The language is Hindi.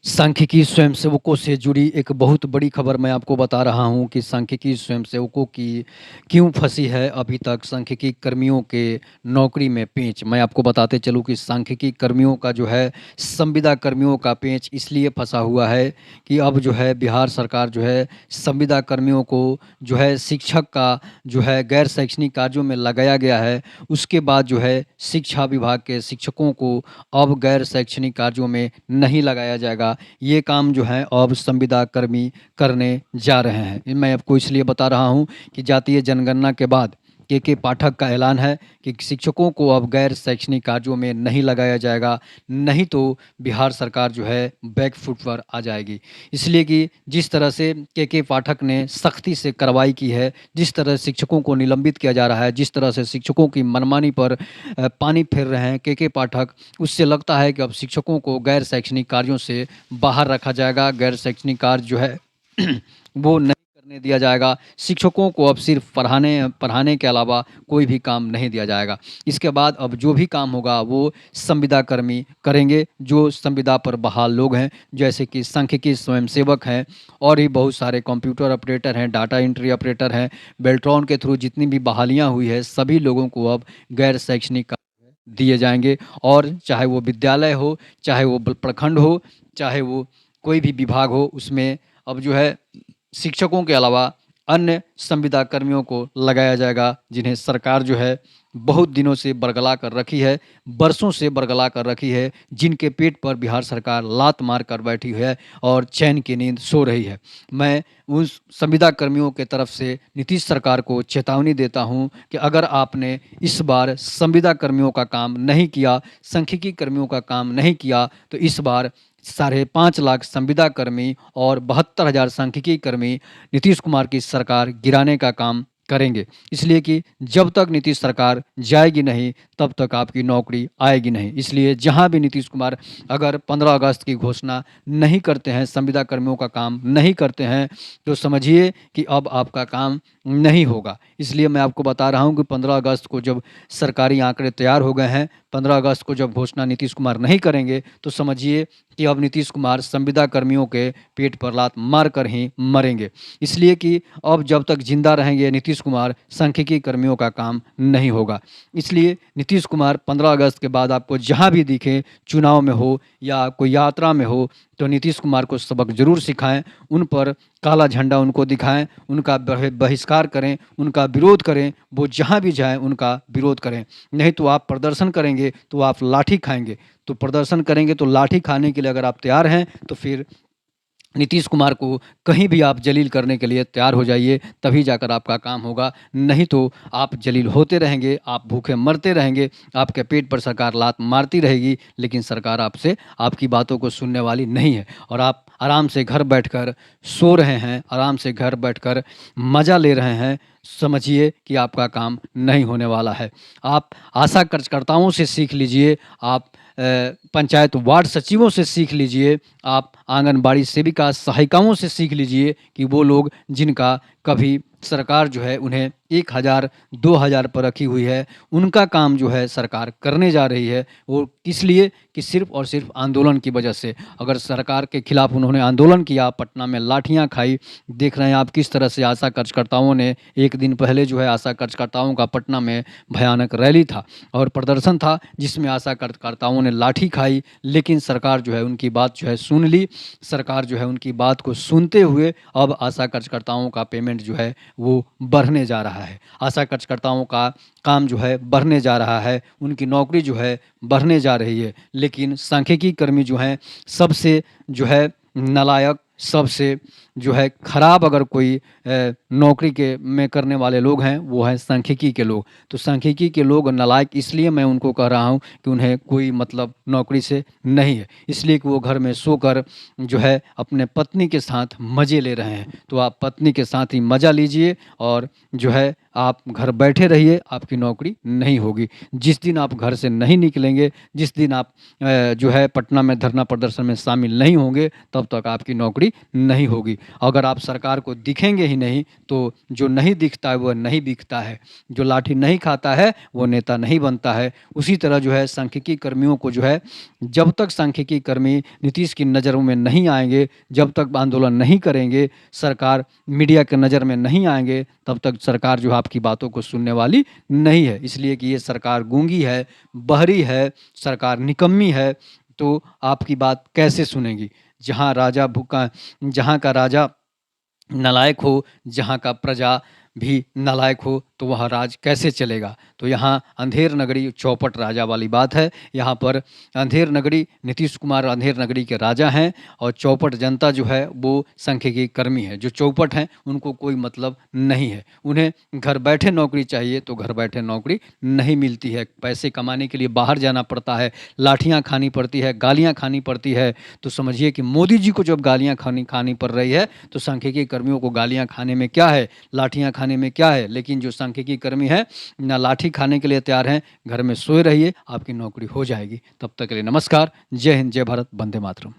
सांख्यिकी स्वयंसेवकों से जुड़ी एक बहुत बड़ी खबर मैं आपको बता रहा हूँ कि सांख्यिकी स्वयंसेवकों की क्यों फंसी है अभी तक सांख्यिकी कर्मियों के नौकरी में पेंच। मैं आपको बताते चलूँ कि सांख्यिकी कर्मियों का जो है संविदा कर्मियों का पेंच इसलिए फंसा हुआ है कि अब जो है बिहार सरकार जो है संविदा कर्मियों को जो है शिक्षक का जो है गैर शैक्षणिक कार्यों में लगाया गया है। उसके बाद जो है शिक्षा विभाग के शिक्षकों को अब गैर शैक्षणिक कार्यों में नहीं लगाया जाएगा। ये काम जो है अब संविदा कर्मी करने जा रहे हैं। मैं आपको इसलिए बता रहा हूँ कि जातीय जनगणना के बाद के पाठक का ऐलान है कि शिक्षकों को अब गैर शैक्षणिक कार्यों में नहीं लगाया जाएगा, नहीं तो बिहार सरकार जो है बैक फुट पर आ जाएगी। इसलिए कि जिस तरह से के पाठक ने सख्ती से कार्रवाई की है, जिस तरह शिक्षकों को निलंबित किया जा रहा है, जिस तरह से शिक्षकों की मनमानी पर पानी फेर रहे हैं के पाठक, उससे लगता है कि अब शिक्षकों को गैर शैक्षणिक कार्यों से बाहर रखा जाएगा। गैर शैक्षणिक कार्य जो है वो नहीं करने दिया जाएगा। शिक्षकों को अब सिर्फ पढ़ाने के अलावा कोई भी काम नहीं दिया जाएगा। इसके बाद अब जो भी काम होगा वो संविदा कर्मी करेंगे, जो संविदा पर बहाल लोग हैं, जैसे कि सांख्यिकी स्वयंसेवक हैं और भी बहुत सारे कंप्यूटर ऑपरेटर हैं, डाटा एंट्री ऑपरेटर हैं। बेल्ट्रॉन के थ्रू जितनी भी बहालियाँ हुई है सभी लोगों को अब गैर शैक्षणिक दिए जाएंगे। और चाहे वो विद्यालय हो, चाहे वो प्रखंड हो, चाहे वो कोई भी विभाग हो, उसमें अब जो है शिक्षकों के अलावा अन्य संविदा कर्मियों को लगाया जाएगा, जिन्हें सरकार जो है बहुत दिनों से बरगला कर रखी है, बरसों से बरगला कर रखी है, जिनके पेट पर बिहार सरकार लात मार कर बैठी है और चैन की नींद सो रही है। मैं उस संविदा कर्मियों के तरफ से नीतीश सरकार को चेतावनी देता हूं कि अगर आपने इस बार संविदा कर्मियों का काम नहीं किया, सांख्यिकी कर्मियों का काम नहीं किया, तो इस बार 5.5 लाख संविदा कर्मी और 72,000 सांख्यिकी कर्मी नीतीश कुमार की सरकार गिराने का काम करेंगे। इसलिए कि जब तक नीतीश सरकार जाएगी नहीं तब तक आपकी नौकरी आएगी नहीं। इसलिए जहां भी नीतीश कुमार अगर 15 अगस्त की घोषणा नहीं करते हैं, संविदा कर्मियों का काम नहीं करते हैं, तो समझिए कि अब आपका काम नहीं होगा। इसलिए मैं आपको बता रहा हूं कि 15 अगस्त को जब सरकारी आंकड़े तैयार हो गए हैं, 15 अगस्त को जब घोषणा नीतीश कुमार नहीं करेंगे, तो समझिए कि अब नीतीश कुमार संविदा कर्मियों के पेट पर लात मार कर ही मरेंगे। इसलिए कि अब जब तक जिंदा रहेंगे नीतीश कुमार, सांख्यिकी कर्मियों का काम नहीं होगा। इसलिए नीतीश कुमार 15 अगस्त के बाद आपको जहां भी दिखे, चुनाव में हो या कोई यात्रा में हो, तो नीतीश कुमार को सबक जरूर सिखाएं, उन पर काला झंडा उनको दिखाएं, उनका बहिष्कार करें, उनका विरोध करें। वो जहां भी जाएं उनका विरोध करें। नहीं तो आप प्रदर्शन करेंगे तो आप लाठी खाएंगे। तो प्रदर्शन करेंगे तो लाठी खाने के लिए अगर आप तैयार हैं तो फिर नीतीश कुमार को कहीं भी आप जलील करने के लिए तैयार हो जाइए, तभी जाकर आपका काम होगा। नहीं तो आप जलील होते रहेंगे, आप भूखे मरते रहेंगे, आपके पेट पर सरकार लात मारती रहेगी, लेकिन सरकार आपसे आपकी बातों को सुनने वाली नहीं है। और आप आराम से घर बैठकर सो रहे हैं, आराम से घर बैठकर मज़ा ले रहे हैं। समझिए कि आपका काम नहीं होने वाला है। आप आशा कार्यकर्ताओं से सीख लीजिए, आप पंचायत वार्ड सचिवों से सीख लीजिए, आप आंगनबाड़ी सेविका सहायिकाओं से सीख लीजिए कि वो लोग जिनका कभी सरकार जो है उन्हें 1,000 2,000 पर रखी हुई है, उनका काम जो है सरकार करने जा रही है। वो इसलिए कि सिर्फ और सिर्फ आंदोलन की वजह से। अगर सरकार के खिलाफ उन्होंने आंदोलन किया, पटना में लाठियां खाई, देख रहे हैं आप किस तरह से आशा कार्यकर्ताओं ने, एक दिन पहले जो है आशा कार्यकर्ताओं का पटना में भयानक रैली था और प्रदर्शन था, जिसमें आशा कार्यकर्ताओं ने लाठी खाई, लेकिन सरकार जो है उनकी बात जो है सुन ली। सरकार जो है उनकी बात को सुनते हुए अब आशा कार्यकर्ताओं का पेमेंट जो है वो बढ़ने जा रहा है। आशा कार्यकर्ताओं का काम जो है बढ़ने जा रहा है, उनकी नौकरी जो है बढ़ने जा रही है। लेकिन सांख्यिकी कर्मी जो हैं सबसे जो है नालायक, सबसे जो है खराब अगर कोई नौकरी के में करने वाले लोग हैं वो हैं सांख्यिकी के लोग। तो सांख्यिकी के लोग नालायक इसलिए मैं उनको कह रहा हूँ कि उन्हें कोई मतलब नौकरी से नहीं है, इसलिए कि वो घर में सोकर जो है अपने पत्नी के साथ मज़े ले रहे हैं। तो आप पत्नी के साथ ही मज़ा लीजिए और जो है आप घर बैठे रहिए, आपकी नौकरी नहीं होगी। जिस दिन आप घर से नहीं निकलेंगे, जिस दिन आप जो है पटना में धरना प्रदर्शन में शामिल नहीं होंगे, तब तक आपकी नौकरी नहीं होगी। अगर आप सरकार को दिखेंगे ही नहीं तो जो नहीं दिखता है वह नहीं बिकता है, जो लाठी नहीं खाता है वो नेता नहीं बनता है। उसी तरह जो है सांख्यिकी कर्मियों को जो है, जब तक सांख्यिकी कर्मी नीतीश की नज़रों में नहीं आएंगे, जब तक आंदोलन नहीं करेंगे, सरकार मीडिया के नज़र में नहीं आएंगे, तब तक सरकार जो है आपकी बातों को सुनने वाली नहीं है। इसलिए कि ये सरकार गूंगी है, बहरी है, सरकार निकम्मी है, तो आपकी बात कैसे सुनेगी? जहाँ का राजा नालायक हो, जहाँ का प्रजा भी नालायक हो, तो वह राज कैसे चलेगा? तो यहाँ अंधेर नगरी चौपट राजा वाली बात है। यहाँ पर अंधेर नगरी नीतीश कुमार अंधेर नगरी के राजा हैं और चौपट जनता जो है वो सांख्यिकी कर्मी है। जो चौपट हैं उनको कोई मतलब नहीं है। उन्हें घर बैठे नौकरी चाहिए तो घर बैठे नौकरी नहीं मिलती है। पैसे कमाने के लिए बाहर जाना पड़ता है, लाठियाँ खानी पड़ती है, गालियाँ खानी पड़ती है। तो समझिए कि मोदी जी को जब गालियाँ खानी पड़ रही है, तो सांख्यिकी कर्मियों को गालियाँ खाने में क्या है, लाठियाँ खाने में क्या है? लेकिन जो सांख्यिकी कर्मी है ना लाठी खाने के लिए तैयार हैं, घर में सोए रहिए, आपकी नौकरी हो जाएगी। तब तक के लिए नमस्कार। जय हिंद, जय भारत, वंदे मातरम।